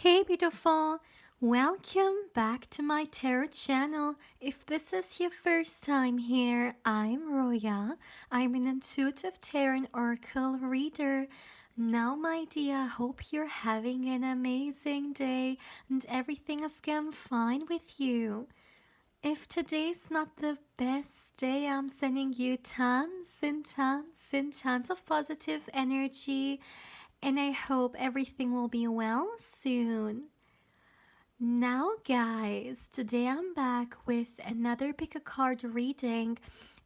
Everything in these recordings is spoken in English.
Hey beautiful! Welcome back to my tarot channel. If this is your first time here, I'm Roya. I'm an intuitive tarot and oracle reader. Now my dear, I hope you're having an amazing day and everything is going fine with you. If today's not the best day, I'm sending you tons and tons and tons of positive energy, and I hope everything will be well soon. Now, guys, today I'm back with another pick a card reading,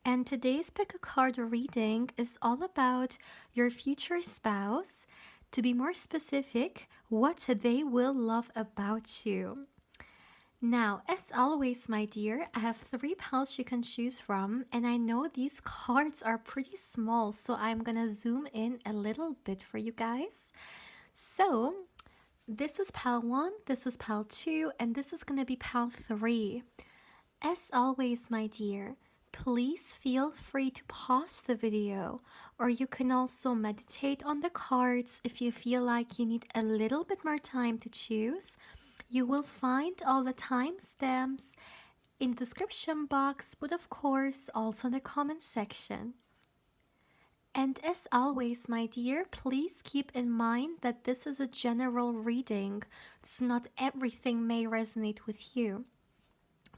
and today's pick a card reading is all about your future spouse. To be more specific, what they will love about you. Now, as always, my dear, I have three piles you can choose from, and I know these cards are pretty small, so I'm gonna zoom in a little bit for you guys. So, this is pile 1, this is pile 2, and this is gonna be pile 3. As always, my dear, please feel free to pause the video, or you can also meditate on the cards if you feel like you need a little bit more time to choose. You will find all the timestamps in the description box, but of course also in the comment section. And as always, my dear, please keep in mind that this is a general reading, so not everything may resonate with you.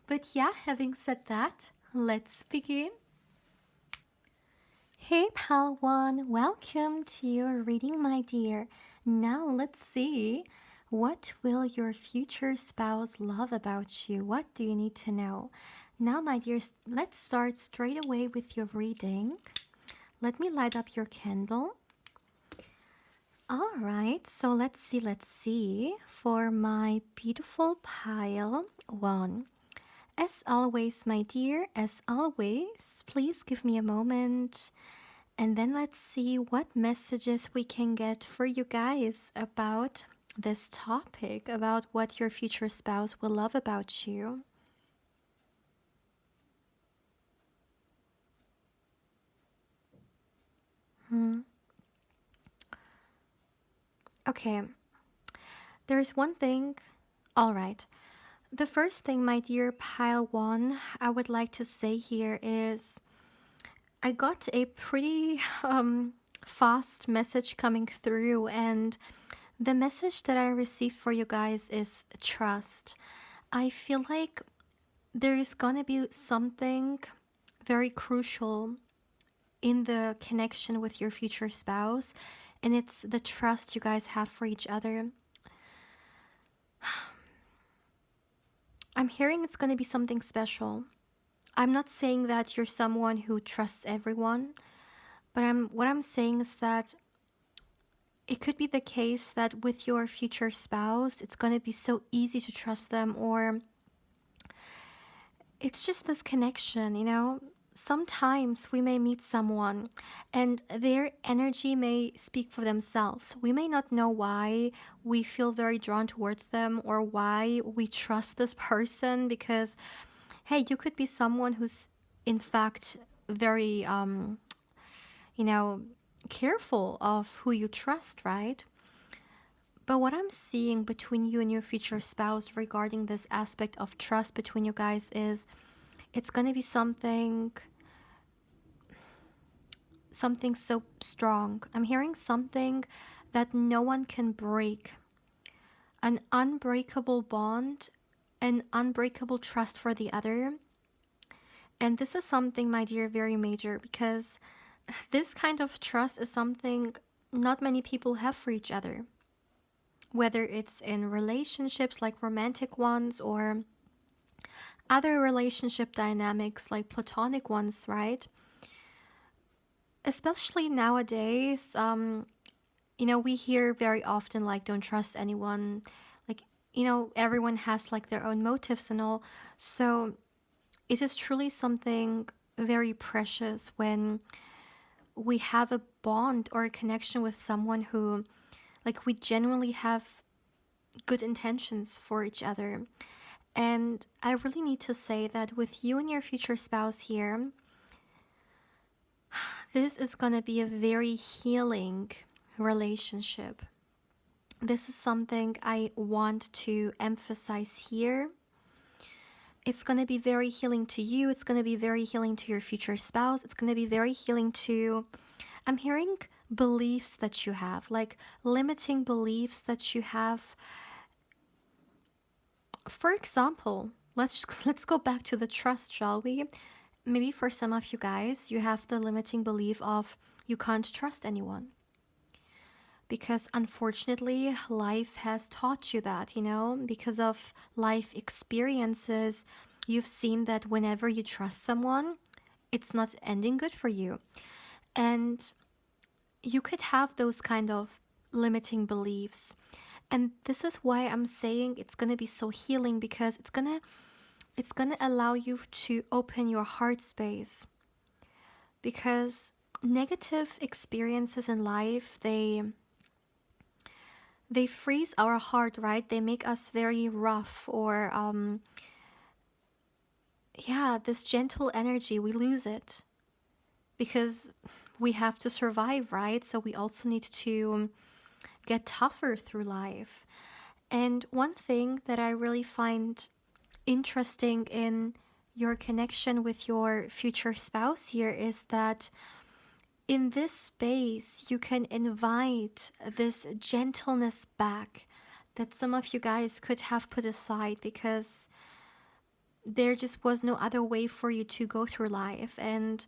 But yeah, having said that, let's begin. Hey pal 1, welcome to your reading, my dear. Now let's see. What will your future spouse love about you? What do you need to know? Now, my dears, let's start straight away with your reading. Let me light up your candle. All right, so let's see. For my beautiful pile 1. As always, my dear, as always, please give me a moment. And then let's see what messages we can get for you guys about this topic, about what your future spouse will love about you. Okay, there's one thing. All right. The first thing, my dear pile 1, I would like to say here is I got a pretty fast message coming through, and the message that I received for you guys is trust. I feel like there is gonna be something very crucial in the connection with your future spouse, and it's the trust you guys have for each other. I'm hearing it's gonna be something special. I'm not saying that you're someone who trusts everyone, but what I'm saying is that it could be the case that with your future spouse, it's going to be so easy to trust them, or it's just this connection, you know? Sometimes we may meet someone and their energy may speak for themselves. We may not know why we feel very drawn towards them or why we trust this person, because, hey, you could be someone who's in fact very, careful of who you trust, right? But what I'm seeing between you and your future spouse regarding this aspect of trust between you guys is it's going to be something so strong. I'm hearing something that no one can break. An unbreakable bond, an unbreakable trust for the other. And this is something, my dear, very major, because this kind of trust is something not many people have for each other. Whether it's in relationships like romantic ones or other relationship dynamics like platonic ones, right? Especially nowadays, we hear very often like don't trust anyone. Like, everyone has like their own motives and all. So it is truly something very precious when we have a bond or a connection with someone who, like, we genuinely have good intentions for each other. And I really need to say that with you and your future spouse here, this is going to be a very healing relationship. this is something I want to emphasize here. It's going to be very healing to you. It's going to be very healing to your future spouse. It's going to be very healing to, I'm hearing beliefs that you have, like limiting beliefs that you have. For example, let's go back to the trust, shall we? Maybe for some of you guys, you have the limiting belief of you can't trust anyone. Because unfortunately, life has taught you that, because of life experiences, you've seen that whenever you trust someone, it's not ending good for you. And you could have those kind of limiting beliefs. And this is why I'm saying it's going to be so healing, because it's going to allow you to open your heart space. Because negative experiences in life, they freeze our heart, right? They make us very rough, or this gentle energy, we lose it because we have to survive, right? So we also need to get tougher through life. And one thing that I really find interesting in your connection with your future spouse here is that in this space, you can invite this gentleness back that some of you guys could have put aside because there just was no other way for you to go through life. And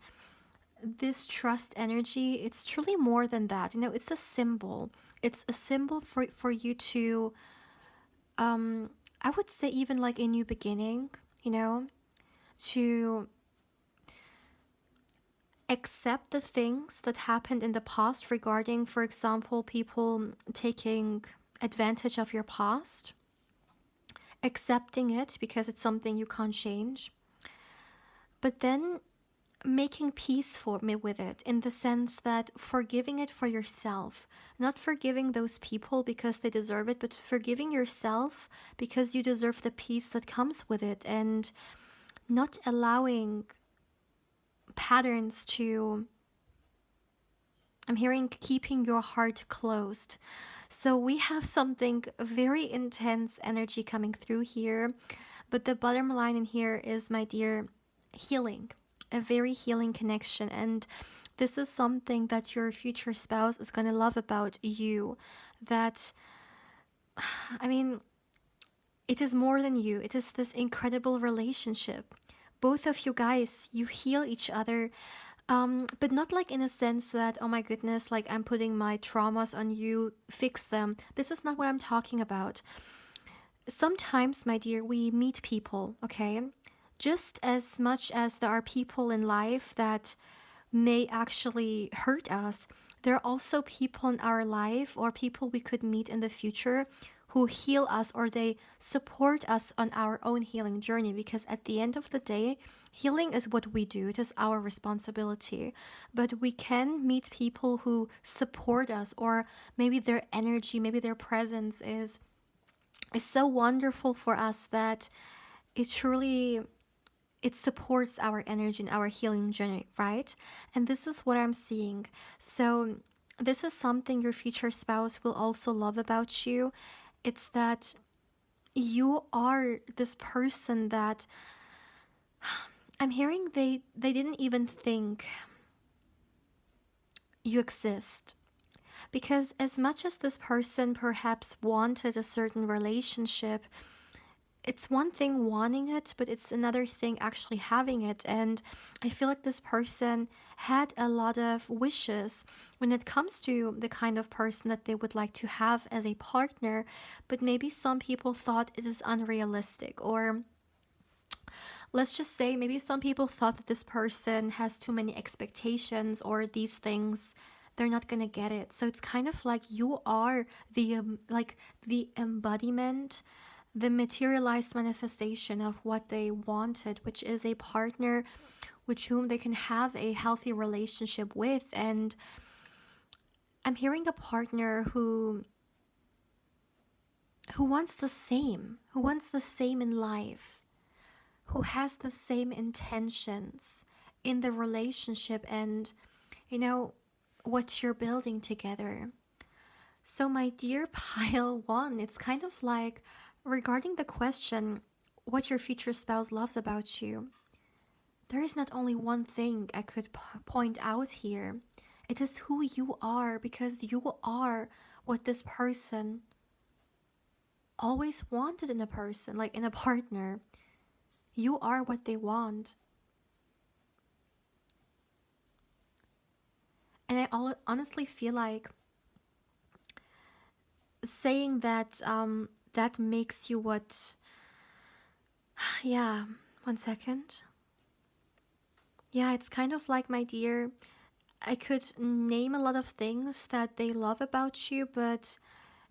this trust energy, it's truly more than that. It's a symbol. It's a symbol for you to, I would say, even like a new beginning, to accept the things that happened in the past regarding, for example, people taking advantage of your past, accepting it because it's something you can't change, but then making peace for me with it, in the sense that forgiving it for yourself, not forgiving those people because they deserve it, but forgiving yourself because you deserve the peace that comes with it, and not allowing patterns to, I'm hearing, keeping your heart closed. So we have something very intense energy coming through here, but the bottom line in here is, my dear, healing, a very healing connection. And this is something that your future spouse is going to love about you, that, I mean, it is more than you. It is this incredible relationship. Both of you guys, you heal each other, but not like in a sense that, oh my goodness, like I'm putting my traumas on you, fix them. This is not what I'm talking about. Sometimes, my dear, we meet people, okay? Just as much as there are people in life that may actually hurt us, there are also people in our life, or people we could meet in the future, who heal us, or they support us on our own healing journey. Because at the end of the day, healing is what we do, it is our responsibility. But we can meet people who support us, or maybe their energy, maybe their presence is so wonderful for us that it supports our energy and our healing journey, right? And this is what I'm seeing. So this is something your future spouse will also love about you. It's that you are this person that, I'm hearing, they didn't even think you exist. Because as much as this person perhaps wanted a certain relationship, it's one thing wanting it, but it's another thing actually having it. And I feel like this person had a lot of wishes when it comes to the kind of person that they would like to have as a partner, but maybe some people thought it is unrealistic, or let's just say maybe some people thought that this person has too many expectations, or these things, they're not gonna get it. So it's kind of like you are the embodiment, the materialized manifestation of what they wanted, which is a partner with whom they can have a healthy relationship with. And I'm hearing a partner who wants the same in life, who has the same intentions in the relationship, and what you're building together. So, my dear pile one, it's kind of like regarding the question what your future spouse loves about you. There is not only one thing I could point out here. It is who you are, because you are what this person always wanted in a person, like in a partner. You are what they want. And I honestly feel like saying that that makes you what. Yeah, 1 second. Yeah, it's kind of like, my dear, I could name a lot of things that they love about you, but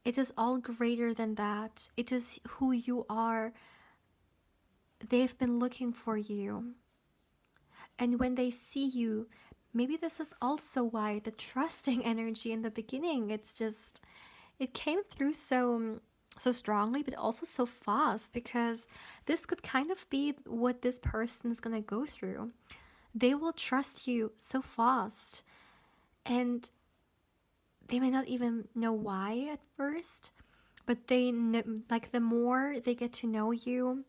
it is all greater than that. It is who you are. They've been looking for you. And when they see you, maybe this is also why the trusting energy in the beginning, it came through so strongly, but also so fast, because this could kind of be what this person is going to go through. They will trust you so fast, and they may not even know why at first, but they know, like, the more they get to know you,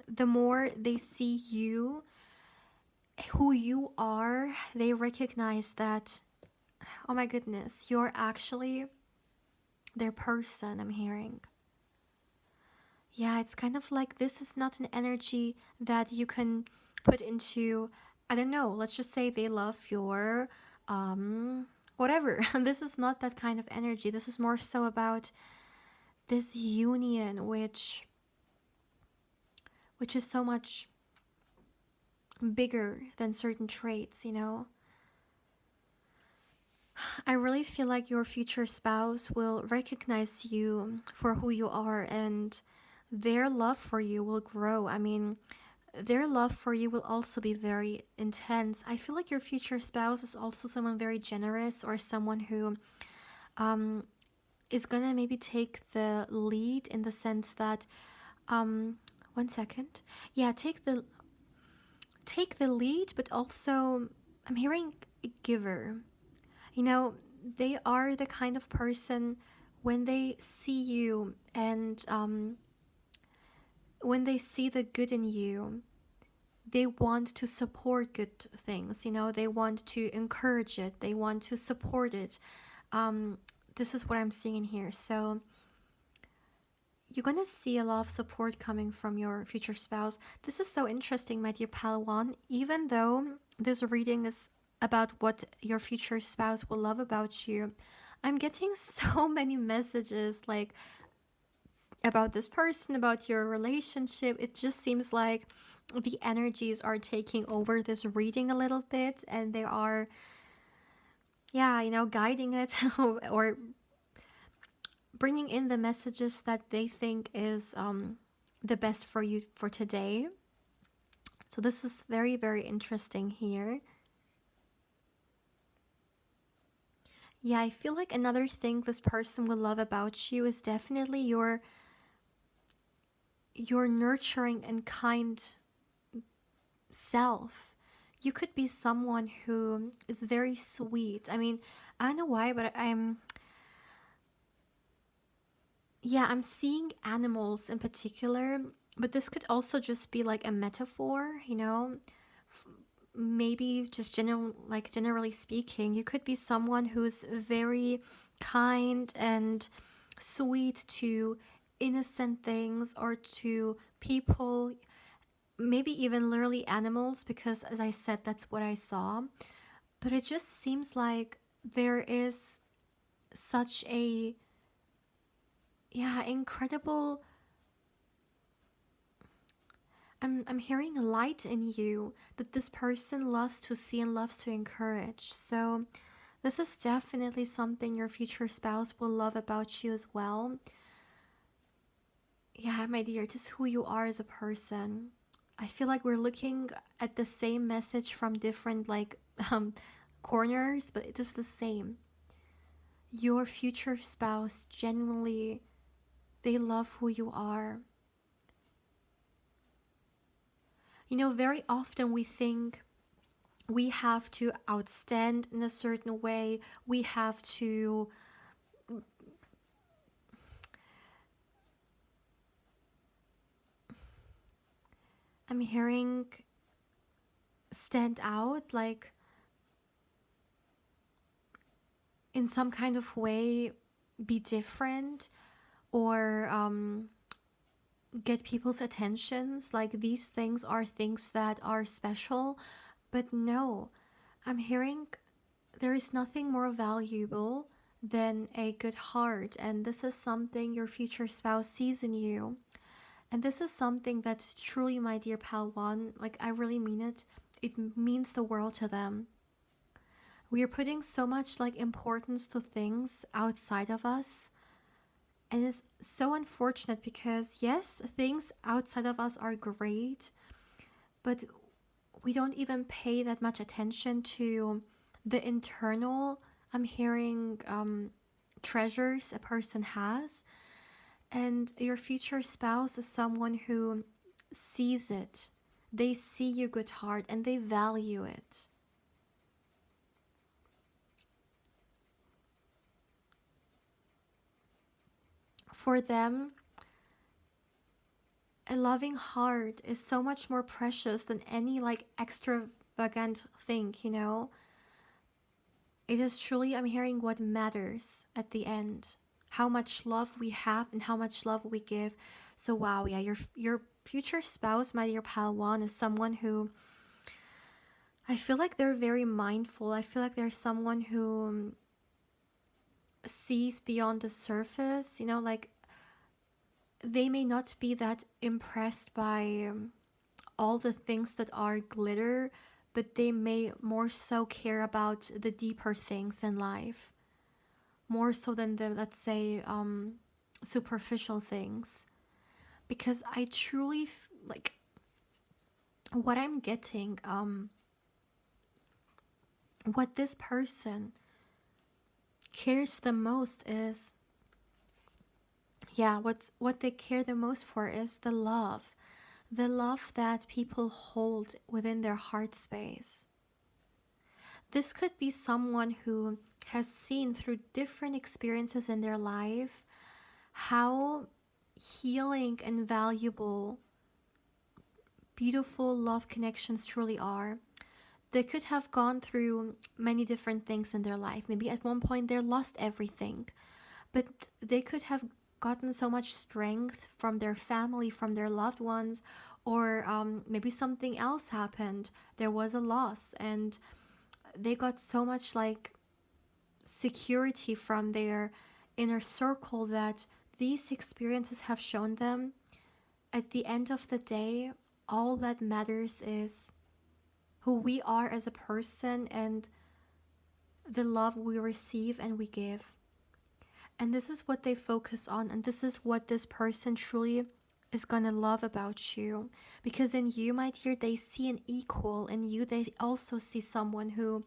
the more they see you, who you are, they recognize that, oh my goodness, you're actually their person. I'm hearing. Yeah, it's kind of like this is not an energy that you can put into, I don't know, let's just say they love your whatever. This is not that kind of energy. This is more so about this union, which is so much bigger than certain traits, you know? I really feel like your future spouse will recognize you for who you are, and their love for you will grow. I mean, their love for you will also be very intense. I feel like your future spouse is also someone very generous, or someone who um, is gonna maybe take the lead, in the sense that, um, 1 second. Yeah, take the lead, but also I'm hearing a giver. You know, they are the kind of person, when they see you, and when they see the good in you, they want to support good things. You know, they want to encourage it, they want to support it. Um, this is what I'm seeing in here. So you're gonna see a lot of support coming from your future spouse. This is so interesting, my dear Palawan. Even though this reading is about what your future spouse will love about you, I'm getting so many messages, like, about this person, about your relationship. It just seems like the energies are taking over this reading a little bit, and they are, yeah, you know, guiding it or bringing in the messages that they think is the best for you for today. So this is very, very interesting here. Yeah, I feel like another thing this person will love about you is definitely your nurturing and kind self. You could be someone who is very sweet. I mean, I don't know why, but I'm seeing animals in particular, but this could also just be like a metaphor, you know? Maybe just generally speaking, you could be someone who's very kind and sweet to innocent things, or to people, maybe even literally animals, because as I said, that's what I saw. But it just seems like there is such a, yeah, incredible, I'm hearing a light in you that this person loves to see and loves to encourage. So this is definitely something your future spouse will love about you as well. Yeah, my dear, it is who you are as a person. I feel like we're looking at the same message from different, like, corners, but it is the same. Your future spouse genuinely, they love who you are. You know, very often we think we have to outstand in a certain way. We have to I'm hearing stand out, like in some kind of way, be different, or get people's attentions. Like these things are things that are special. But no, I'm hearing there is nothing more valuable than a good heart. And this is something your future spouse sees in you. And this is something that truly, my dear pal one, like I really mean it, it means the world to them. We are putting so much like importance to things outside of us. And it's so unfortunate because, yes, things outside of us are great, but we don't even pay that much attention to the internal, I'm hearing, treasures a person has. And your future spouse is someone who sees it. They see your good heart and they value it. For them, a loving heart is so much more precious than any like extravagant thing, you know? It is truly, I'm hearing, what matters at the end. How much love we have and how much love we give. So wow, yeah, your future spouse, my dear Palawan, is someone who I feel like they're very mindful. I feel like they're someone who sees beyond the surface, you know, like they may not be that impressed by all the things that are glitter, but they may more so care about the deeper things in life, more so than the, let's say, superficial things. Because I truly like what I'm getting, what this person cares the most is, yeah, what they care the most for is the love that people hold within their heart space. This could be someone who has seen through different experiences in their life how healing and valuable, beautiful love connections truly are. They could have gone through many different things in their life. Maybe at one point they lost everything, but they could have gotten so much strength from their family, from their loved ones, or maybe something else happened. There was a loss, and they got so much like security from their inner circle that these experiences have shown them at the end of the day, all that matters is who we are as a person and the love we receive and we give. And this is what they focus on, and this is what this person truly is gonna love about you. Because in you, my dear, they see an equal. In you, they also see someone who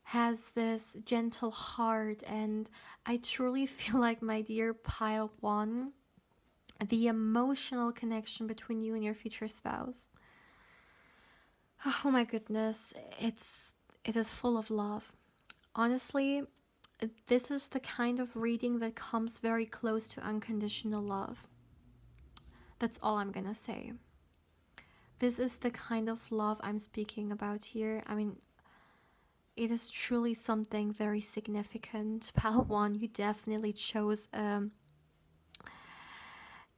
has this gentle heart. And I truly feel like, my dear pile one, the emotional connection between you and your future spouse, oh my goodness, it is full of love. Honestly, this is the kind of reading that comes very close to unconditional love. That's all I'm gonna say. This is the kind of love I'm speaking about here. I mean, it is truly something very significant. Pal one, you definitely chose a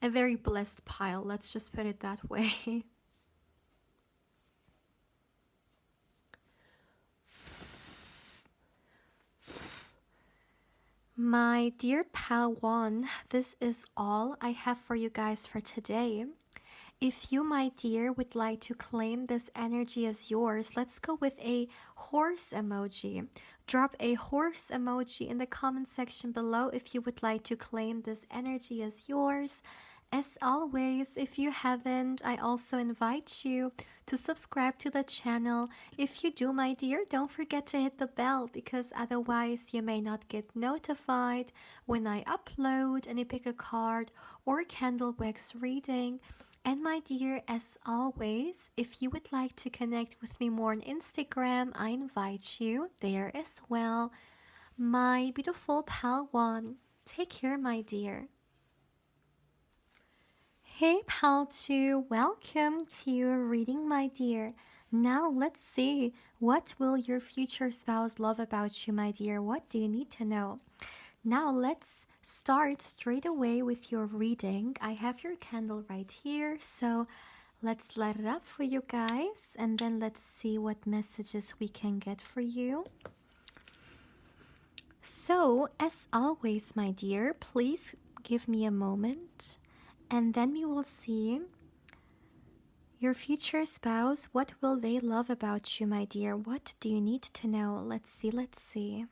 very blessed pile. Let's just put it that way. My dear pal one, this is all I have for you guys for today. If you, my dear, would like to claim this energy as yours, let's go with a horse emoji. Drop a horse emoji in the comment section below if you would like to claim this energy as yours. As always, if you haven't, I also invite you to subscribe to the channel. If you do, my dear, don't forget to hit the bell, because otherwise you may not get notified when I upload any pick a card or candle wax reading. And my dear, as always, if you would like to connect with me more on Instagram, I invite you there as well. My beautiful pal one, take care, my dear. Hey, pal, two. Welcome to your reading, my dear. Now let's see. What will your future spouse love about you, my dear? What do you need to know? Now let's start straight away with your reading. I have your candle right here, so let's light it up for you guys and then let's see what messages we can get for you. So, as always, my dear, please give me a moment and then we will see your future spouse. What will they love about you, my dear? What do you need to know? Let's see, let's see.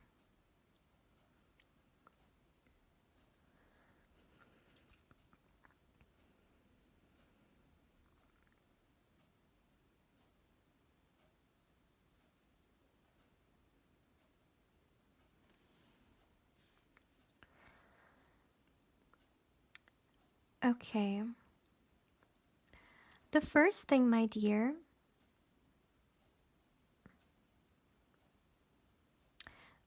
Okay. The first thing, my dear,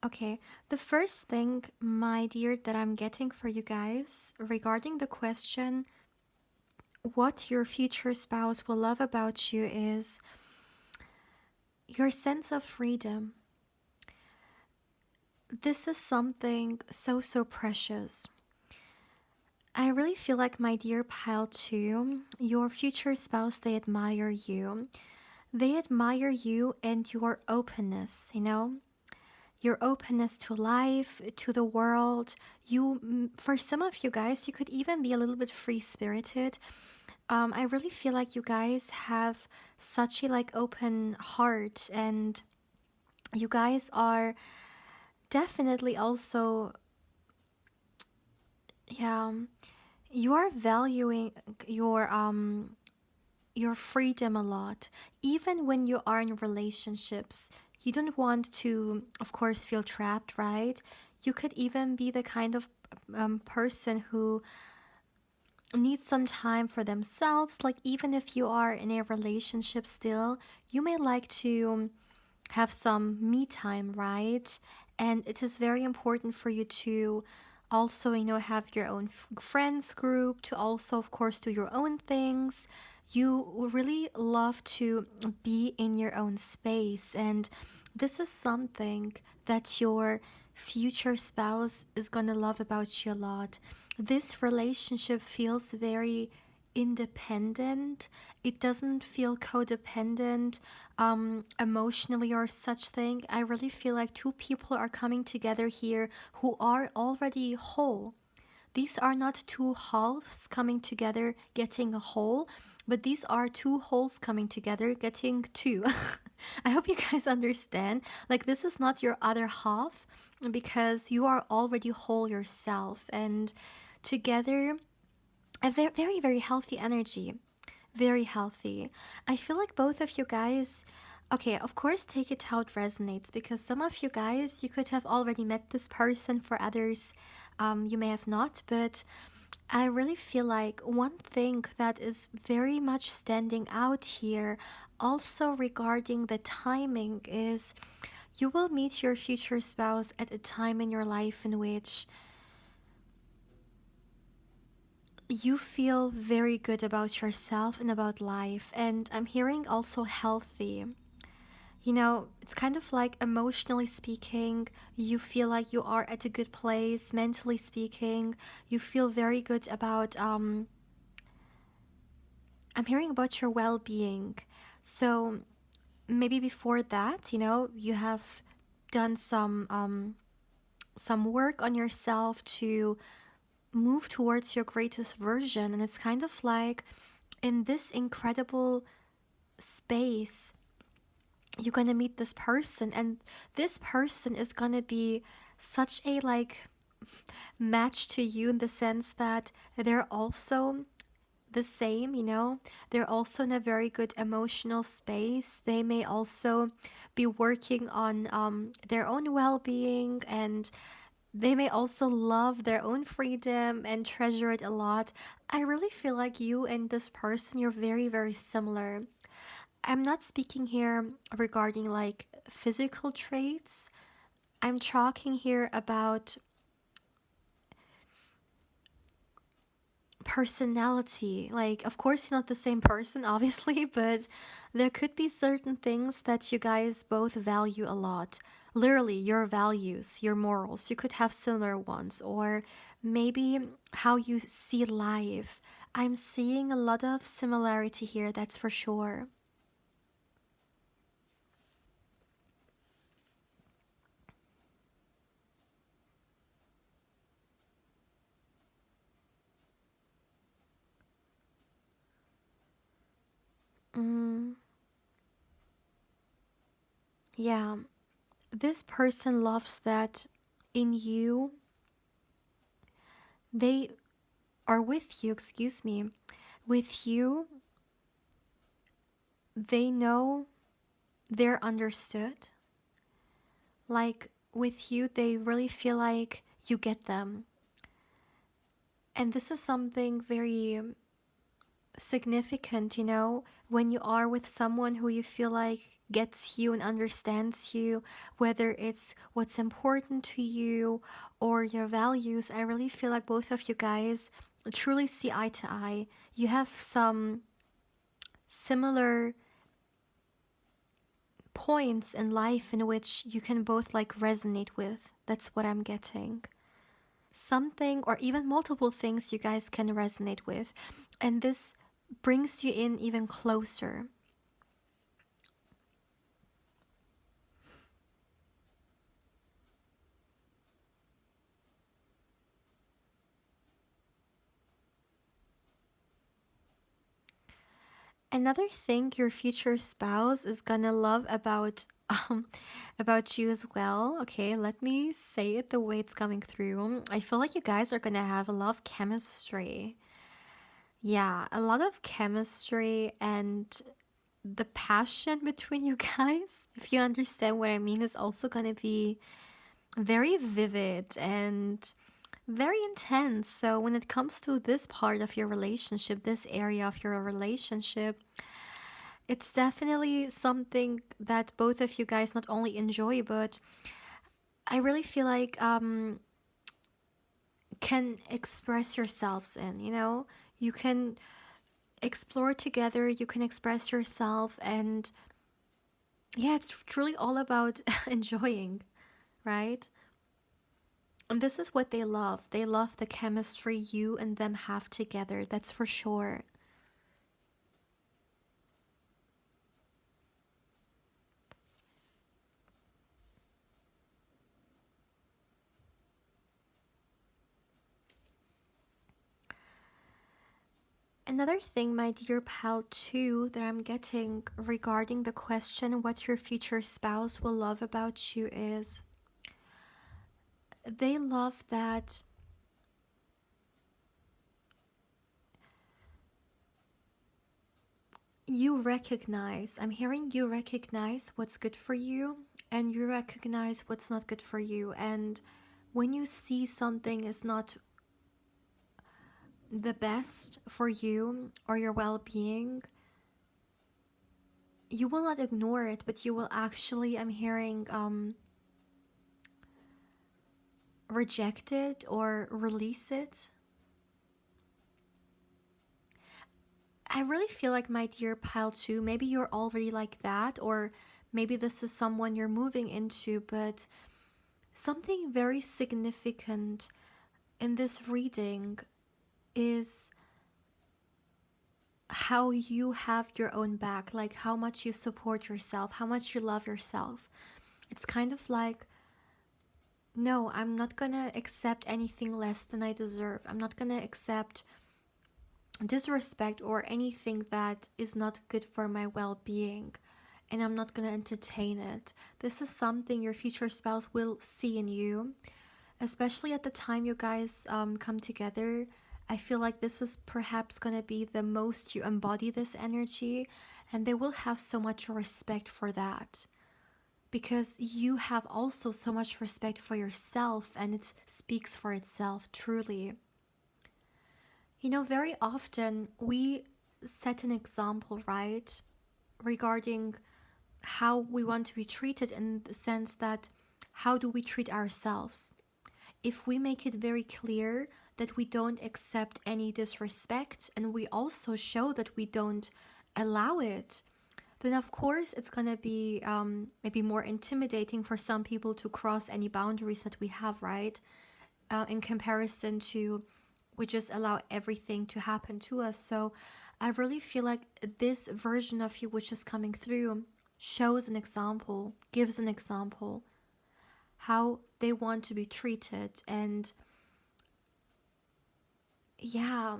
okay, the first thing, my dear, that I'm getting for you guys regarding the question, what your future spouse will love about you, is your sense of freedom. This is something so, so precious. I really feel like, my dear pile 2, your future spouse, they admire you. They admire you and your openness, your openness to life, to the world. For some of you guys, you could even be a little bit free spirited. I really feel like you guys have such a open heart, and you guys are definitely also, yeah, you are valuing your freedom a lot. Even when you are in relationships, you don't want to, of course, feel trapped, right? You could even be the kind of person who needs some time for themselves. Like, even if you are in a relationship still, you may like to have some me time, right? And it is very important for you to also, have your own friends group, to also, of course, do your own things. You really love to be in your own space. And this is something that your future spouse is going to love about you a lot. This relationship feels very independent. It doesn't feel codependent, emotionally or such thing. I really feel like two people are coming together here who are already whole. These are not two halves coming together getting a whole, but these are two wholes coming together getting two. I hope you guys understand. Like, this is not your other half, because you are already whole yourself, and together, a very, very healthy energy. Very healthy. I feel like both of you guys, okay, of course, take it how it resonates, because some of you guys, you could have already met this person. For others, you may have not, but I really feel like one thing that is very much standing out here, also regarding the timing, is you will meet your future spouse at a time in your life in which you feel very good about yourself and about life. And I'm hearing also healthy. It's kind of like, emotionally speaking, you feel like you are at a good place. Mentally speaking, you feel very good about, I'm hearing about your well being. So maybe before that, you have done some work on yourself to move towards your greatest version. And it's kind of like, in this incredible space, you're gonna meet this person, and this person is gonna be such a match to you, in the sense that they're also the same, they're also in a very good emotional space. They may also be working on their own well-being, and they may also love their own freedom and treasure it a lot. I really feel like you and this person, you're very, very similar. I'm not speaking here regarding physical traits. I'm talking here about personality. Like, of course, you're not the same person, obviously, but there could be certain things that you guys both value a lot. Literally, your values, your morals, you could have similar ones, or maybe how you see life. I'm seeing a lot of similarity here, that's for sure. Mm, yeah, this person loves that in you. They are with you, excuse me. With you, they know they're understood. Like with you, they really feel like you get them. And this is something very significant, when you are with someone who you feel like gets you and understands you, whether it's what's important to you or your values. I really feel like both of you guys truly see eye to eye. You have some similar points in life in which you can both like resonate with. That's what I'm getting. Something or even multiple things you guys can resonate with. And this brings you in even closer. Another thing your future spouse is gonna love um about you as well. Okay, let me say it the way it's coming through. I feel like you guys are gonna have a lot of chemistry. Yeah, a lot of chemistry, and the passion between you guys, if you understand what I mean, is also gonna be very vivid and very intense. So when it comes to this part of your relationship, this area of your relationship, it's definitely something that both of you guys not only enjoy, but I really feel like can express yourselves in, You can explore together, you can express yourself, and yeah, it's truly all about enjoying, right? And this is what they love. They love the chemistry you and them have together, that's for sure. Another thing, my dear pal, too, that I'm getting regarding the question what your future spouse will love about you is they love that I'm hearing you recognize what's good for you and you recognize what's not good for you. And when you see something is not the best for you or your well being, you will not ignore it, but you will actually, I'm hearing, reject it or release it. I really feel like, my dear pile too, maybe you're already like that, or maybe this is someone you're moving into, but something very significant in this reading is how you have your own back, like how much you support yourself, how much you love yourself. It's kind of like, no, I'm not gonna accept anything less than I deserve. I'm not gonna accept disrespect or anything that is not good for my well being. And I'm not gonna entertain it. This is something your future spouse will see in you, especially at the time you guys come together. I feel like this is perhaps gonna be the most you embody this energy, and they will have so much respect for that because you have also so much respect for yourself, and it speaks for itself, truly. Very often we set an example, right? Regarding how we want to be treated, in the sense that how do we treat ourselves? if we make it very clear that we don't accept any disrespect and we also show that we don't allow it, then of course it's going to be maybe more intimidating for some people to cross any boundaries that we have, right? In comparison to we just allow everything to happen to us. So I really feel like this version of you which is coming through shows an example, gives an example how they want to be treated. And yeah,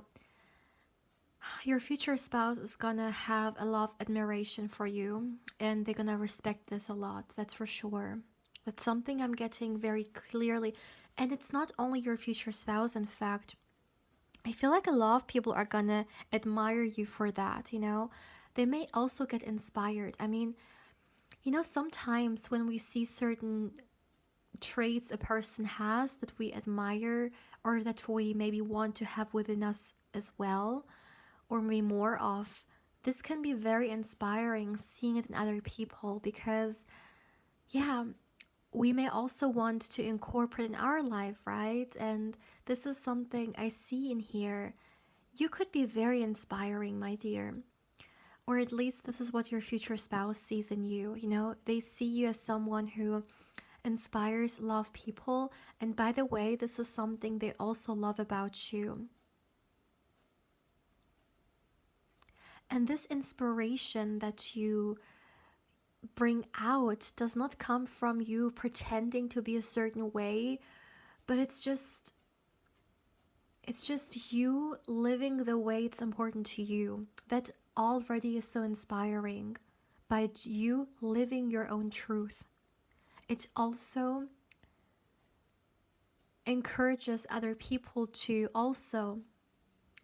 your future spouse is gonna have a lot of admiration for you and they're gonna respect this a lot, that's for sure. That's something I'm getting very clearly. And it's not only your future spouse, in fact. I feel like a lot of people are gonna admire you for that, you know? They may also get inspired. I mean, you know, sometimes when we see certain traits a person has that we admire or that we maybe want to have within us as well, or maybe more of, this can be very inspiring seeing it in other people because, yeah, we may also want to incorporate in our life, right? And this is something I see in here. You could be very inspiring, my dear. Or at least this is what your future spouse sees in you. You know, they see you as someone who inspires, love people. And by the way, this is something they also love about you. And this inspiration that you bring out does not come from you pretending to be a certain way, but it's just you living the way it's important to you. That already is so inspiring by you living your own truth. It also encourages other people to also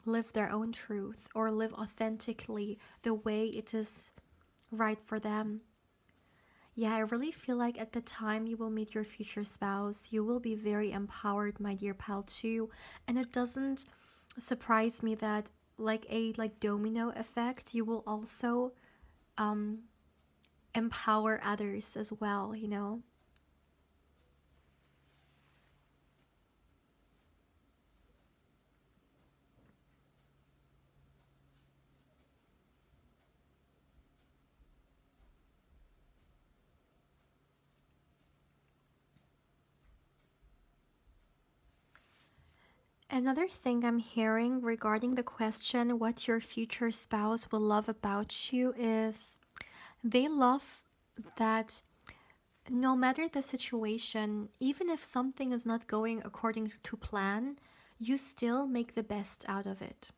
live their own truth or live authentically the way it is right for them. Yeah, I really feel like at the time you will meet your future spouse, you will be very empowered, my dear pal, too. And it doesn't surprise me that like a domino effect, you will also um empower others as well, you know? Another thing I'm hearing regarding the question what your future spouse will love about you is they love that no matter the situation, even if something is not going according to plan, you still make the best out of it.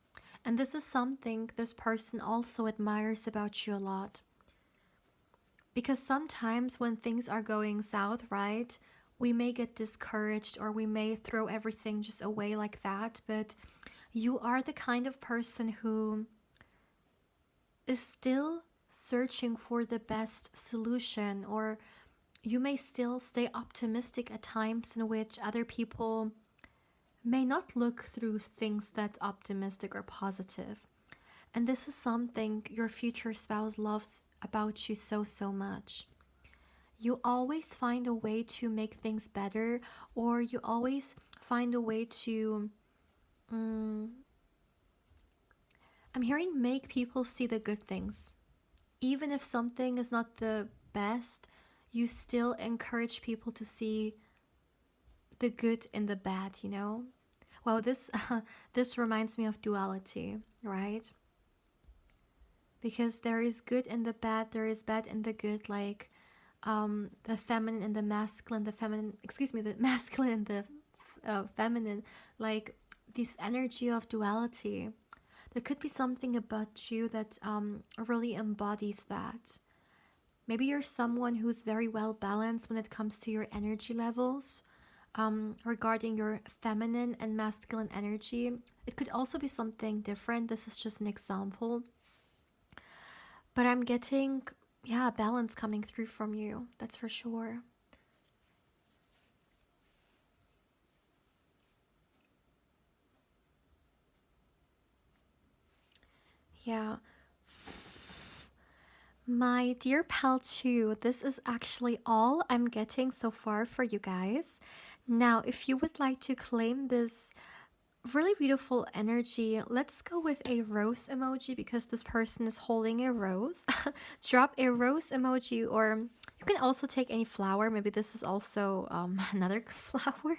And this is something this person also admires about you a lot. Because sometimes when things are going south, right, we may get discouraged or we may throw everything just away like that. But you are the kind of person who is still searching for the best solution, or you may still stay optimistic at times in which other people may not look through things that optimistic or positive. And this is something your future spouse loves about you so, so much. You always find a way to make things better, or you always find a way to, um, I'm hearing make people see the good things. Even if something is not the best, you still encourage people to see the good in the bad, you know? Well, this this reminds me of duality, right? Because there is good in the bad, there is bad in the good, like the feminine and the masculine, the feminine, excuse me, the masculine and the feminine, like this energy of duality. There could be something about you that really embodies that. Maybe you're someone who's very well balanced when it comes to your energy levels. Regarding your feminine and masculine energy, it could also be something different. This is just an example. But I'm getting, yeah, balance coming through from you. That's for sure. Yeah. My dear pal, too, this is actually all I'm getting so far for you guys. Now, if you would like to claim this really beautiful energy, let's go with a rose emoji because this person is holding a rose. Drop a rose emoji, or you can also take any flower. Maybe this is also another flower.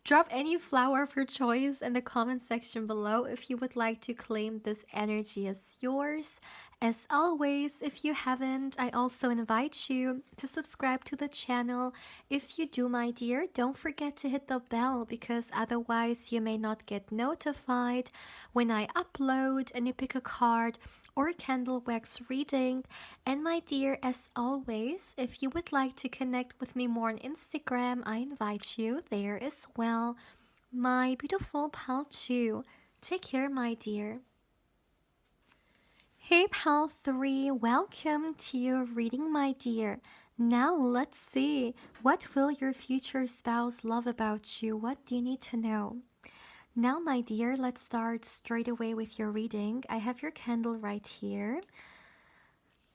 Drop any flower of your choice in the comment section below if you would like to claim this energy as yours. As always, if you haven't, I also invite you to subscribe to the channel. If you do, my dear, don't forget to hit the bell because otherwise you may not get notified when I upload and you pick a card or a candle wax reading. And my dear, as always, if you would like to connect with me more on Instagram, I invite you there as well. My beautiful pal too. Take care, my dear. Hey pal 3, welcome to your reading, my dear. Now let's see, what will your future spouse love about you? What do you need to know? Now, my dear, let's start straight away with your reading. I have your candle right here.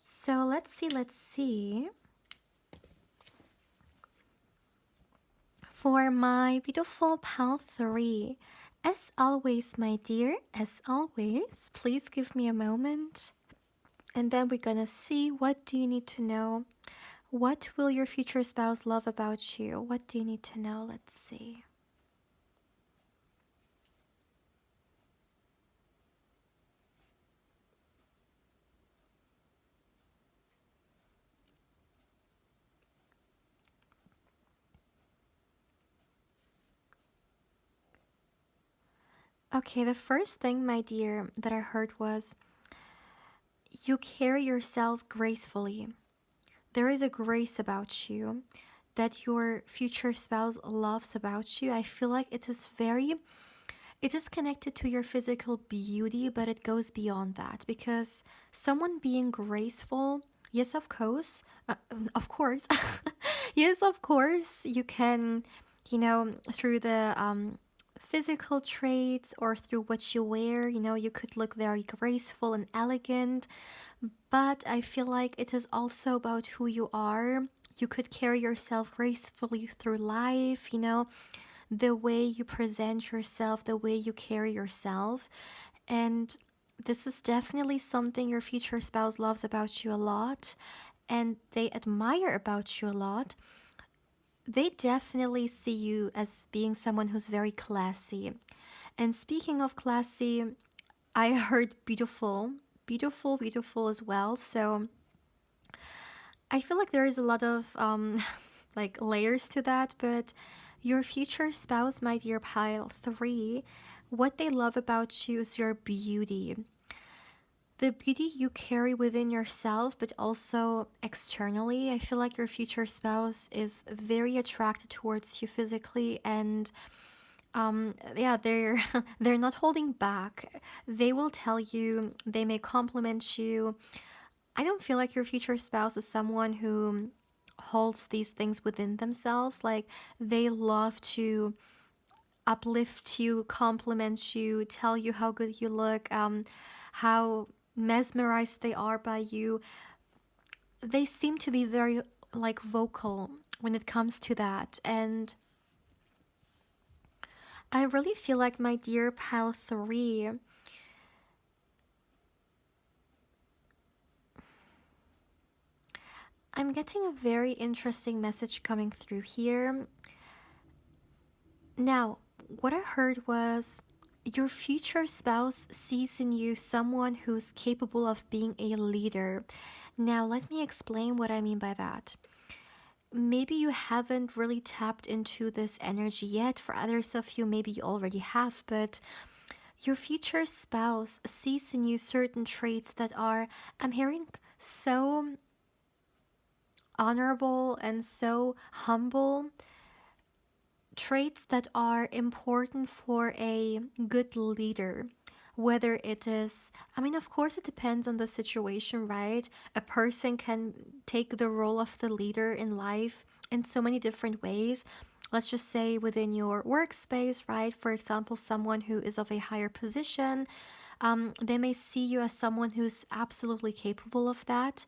So let's see. For my beautiful pal 3, as always, my dear, as always, please give me a moment. And then we're gonna see, what do you need to know? What will your future spouse love about you? What do you need to know? Let's see. Okay, the first thing, my dear, that I heard was you carry yourself gracefully. There is a grace about you that your future spouse loves about you. I feel like it is connected to your physical beauty, but it goes beyond that because someone being graceful, yes, of course, yes, of course, you can, through the physical traits or through what you wear, you could look very graceful and elegant, but I feel like it is also about who you are. You could carry yourself gracefully through life, the way you present yourself, the way you carry yourself. And this is definitely something your future spouse loves about you a lot and they admire about you a lot. They definitely see you as being someone who's very classy. And speaking of classy, I heard beautiful, beautiful, beautiful as well. So I feel like there is a lot of like layers to that, but your future spouse, my dear pile 3, what they love about you is your beauty. The beauty you carry within yourself, but also externally. I feel like your future spouse is very attracted towards you physically, and yeah, they're they're not holding back. They will tell you, they may compliment you. I don't feel like your future spouse is someone who holds these things within themselves. Like, they love to uplift you, compliment you, tell you how good you look, how mesmerized they are by you. They seem to be very like vocal when it comes to that. And I really feel like, my dear pal 3, I'm getting a very interesting message coming through here. Now, what I heard was your future spouse sees in you someone who's capable of being a leader. Now, let me explain what I mean by that. Maybe you haven't really tapped into this energy yet. For others of you, maybe you already have, but your future spouse sees in you certain traits that are, I'm hearing, so honorable and so humble, traits that are important for a good leader. Whether it is, I mean, of course, it depends on the situation, right? A person can take the role of the leader in life in so many different ways. Let's just say within your workspace, right? For example, someone who is of a higher position, they may see you as someone who's absolutely capable of that.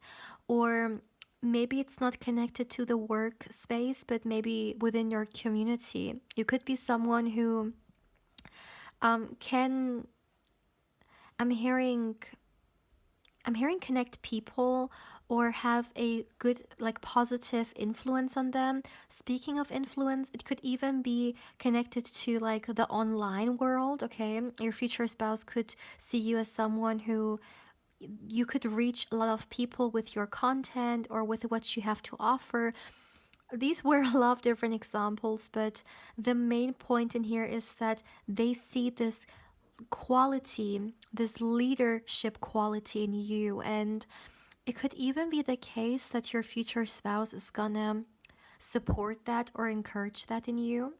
Or maybe it's not connected to the work space, but maybe within your community. You could be someone who can, I'm hearing I'm hearing connect people or have a good, like, positive influence on them. Speaking of influence, it could even be connected to like the online world, okay? Your future spouse could see you as someone who you could reach a lot of people with your content or with what you have to offer. These were a lot of different examples, but the main point in here is that they see this quality, this leadership quality in you. And it could even be the case that your future spouse is gonna support that or encourage that in you.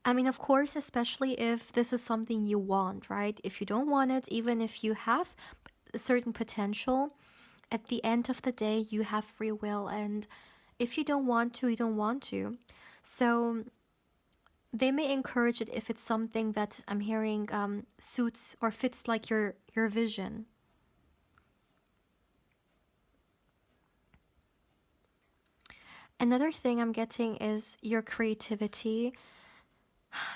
I mean, of course, especially if this is something you want, right? If you don't want it, even if you have a certain potential, at the end of the day, you have free will. And if you don't want to, you don't want to. So they may encourage it if it's something that I'm hearing suits or fits like your vision. Another thing I'm getting is your creativity.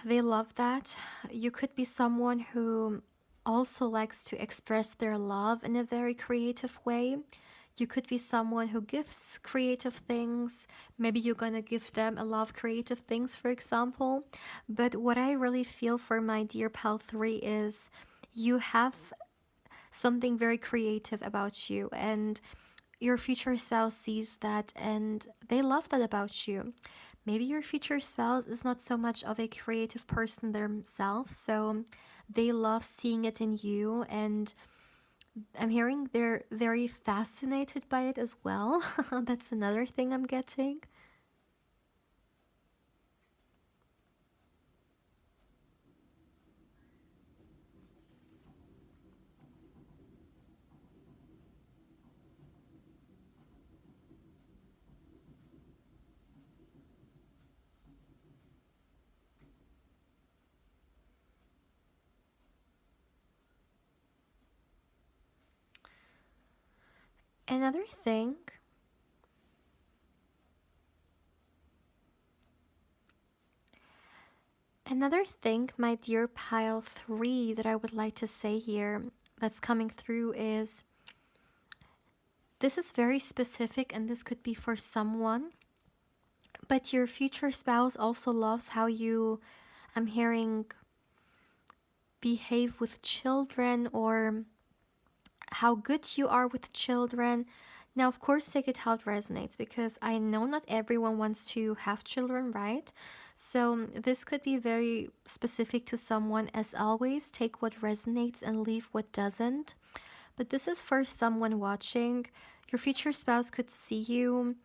They love that. You could be someone who also likes to express their love in a very creative way. You could be someone who gives creative things. Maybe you're gonna give them a lot of creative things, for example. But what I really feel for my dear pal 3 is you have something very creative about you, and your future spouse sees that and they love that about you. Maybe your future spouse is not so much of a creative person themselves, so they love seeing it in you, and I'm hearing they're very fascinated by it as well. That's another thing I'm getting. Another thing, another thing, my dear pile 3, that I would like to say here that's coming through is this is very specific and this could be for someone, but your future spouse also loves how you, I'm hearing, behave with children or how good you are with children. Now, of course, take it how it resonates because I know not everyone wants to have children, right? So, this could be very specific to someone. As always, take what resonates and leave what doesn't. But this is for someone watching. Your future spouse could see you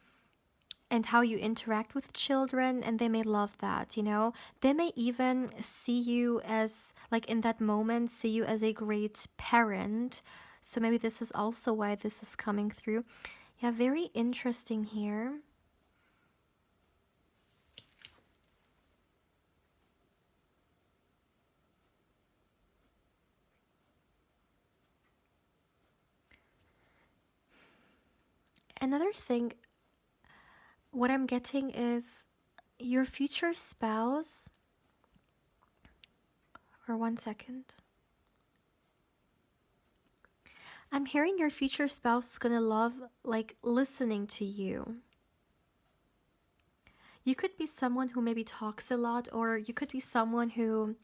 and how you interact with children, and they may love that, you know. They may even see you as, like, in that moment, see you as a great parent. So maybe this is also why this is coming through. Yeah, very interesting here. Another thing, what I'm getting is your future spouse, or 1 second. I'm hearing your future spouse is gonna love, like, listening to you. You could be someone who maybe talks a lot, or you could be someone who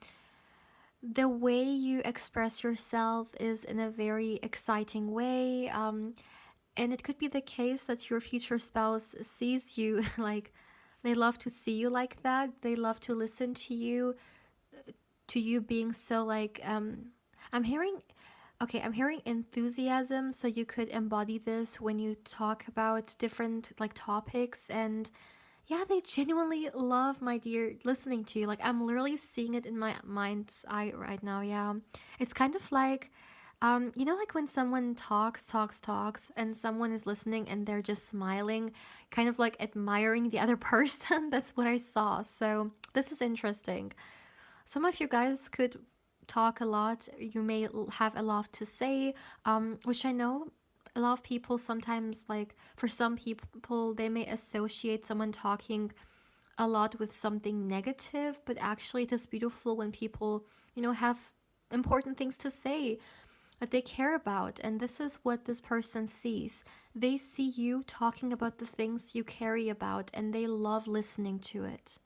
the way you express yourself is in a very exciting way. And it could be the case that your future spouse sees you like they love to see you like that. They love to listen to you being so like I'm hearing okay, I'm hearing enthusiasm, so you could embody this when you talk about different like topics. And yeah, they genuinely love, my dear, listening to you. Like, I'm literally seeing it in my mind's eye right now. Yeah. It's kind of like, you know, like when someone talks, and someone is listening and they're just smiling, kind of like admiring the other person. That's what I saw. So, this is interesting. Some of you guys could talk a lot. You may have a lot to say, which I know a lot of people sometimes, like for some people, they may associate someone talking a lot with something negative, but actually it is beautiful when people, have important things to say that they care about. And this is what this person sees. They see you talking about the things you care about, and they love listening to it.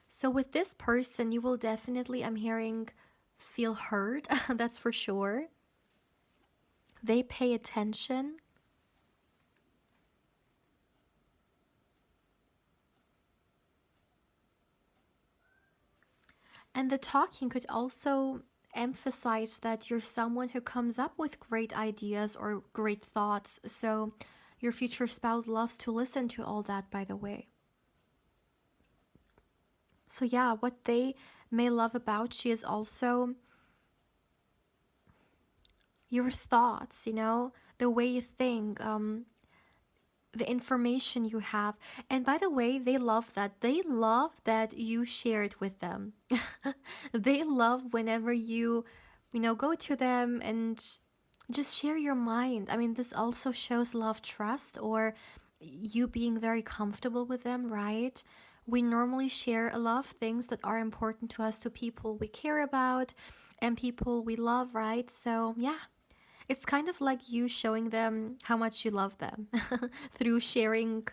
So with this person, you will definitely, I'm hearing, feel heard. That's for sure. They pay attention. And the talking could also emphasize that you're someone who comes up with great ideas or great thoughts. So your future spouse loves to listen to all that, by the way. So, yeah, what they may love about you is also your thoughts, the way you think, the information you have. And by the way, they love that. They love that you share it with them. They love whenever you go to them and just share your mind. I mean, this also shows love, trust, or you being very comfortable with them, right? We normally share a lot of things that are important to us, to people we care about and people we love, right? So, yeah, it's kind of like you showing them how much you love them through sharing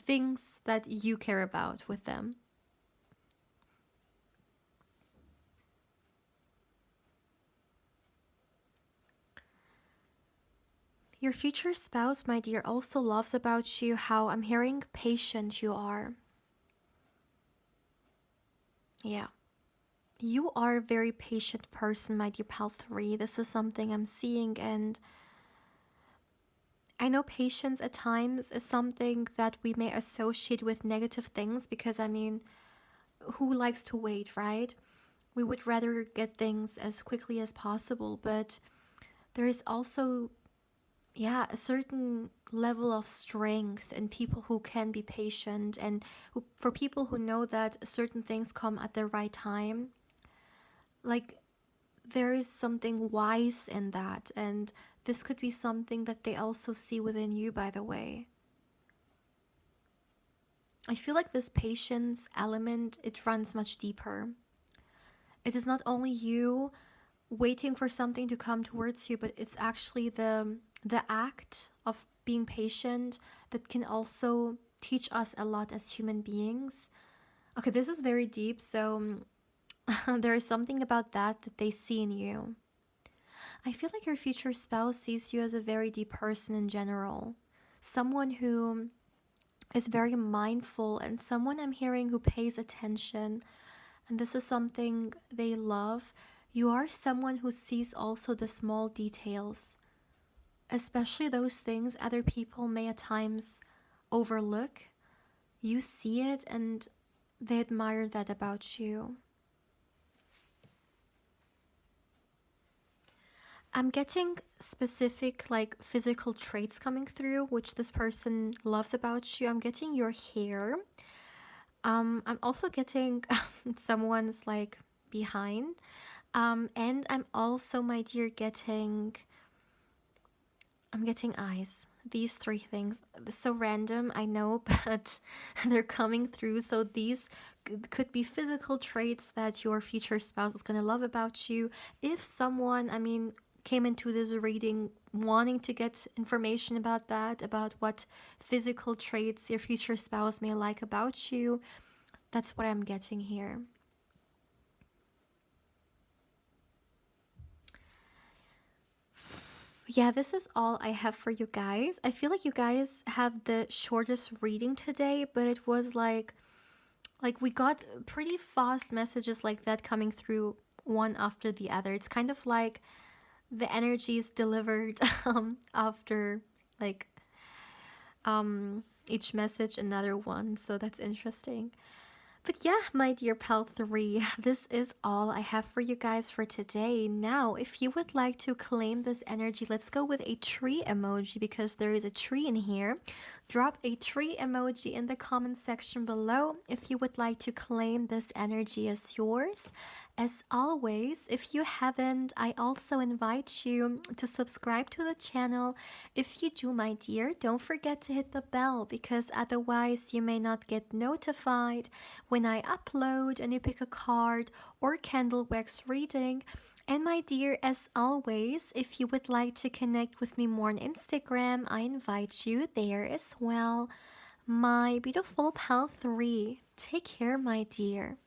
things that you care about with them. Your future spouse, my dear, also loves about you how I'm hearing patient you are. Yeah. You are a very patient person, my dear pal 3. This is something I'm seeing, and I know patience at times is something that we may associate with negative things because, I mean, who likes to wait, right? We would rather get things as quickly as possible, but there is also, yeah, a certain level of strength in people who can be patient, and for people who know that certain things come at the right time. Like, there is something wise in that, and this could be something that they also see within you, by the way. I feel like this patience element, it runs much deeper. It is not only you waiting for something to come towards you, but it's actually the act of being patient that can also teach us a lot as human beings. Okay, this is very deep, so there is something about that they see in you. I feel like your future spouse sees you as a very deep person in general. Someone who is very mindful, and someone I'm hearing who pays attention. And this is something they love. You are someone who sees also the small details, especially those things other people may at times overlook. You see it and they admire that about you. I'm getting specific, like, physical traits coming through, which this person loves about you. I'm getting your hair. I'm also getting someone's, like, behind. And I'm also, my dear, I'm getting eyes. These three things. So random, I know, but they're coming through. So these could be physical traits that your future spouse is going to love about you. If someone, I mean, came into this reading wanting to get information about that, about what physical traits your future spouse may like about you, that's what I'm getting here. Yeah, this is all I have for you guys. I feel like you guys have the shortest reading today, but it was like we got pretty fast messages like that coming through one after the other. It's kind of like the energy is delivered after like each message another one. So that's interesting. But yeah, my dear pal 3, this is all I have for you guys for today. Now, if you would like to claim this energy, let's go with a tree emoji because there is a tree in here. Drop a tree emoji in the comment section below if you would like to claim this energy as yours. As always, if you haven't, I also invite you to subscribe to the channel. If you do, my dear, don't forget to hit the bell because otherwise you may not get notified when I upload a new pick a card or candle wax reading. And my dear, as always, if you would like to connect with me more on Instagram, I invite you there as well. My beautiful pal 3. Take care, my dear.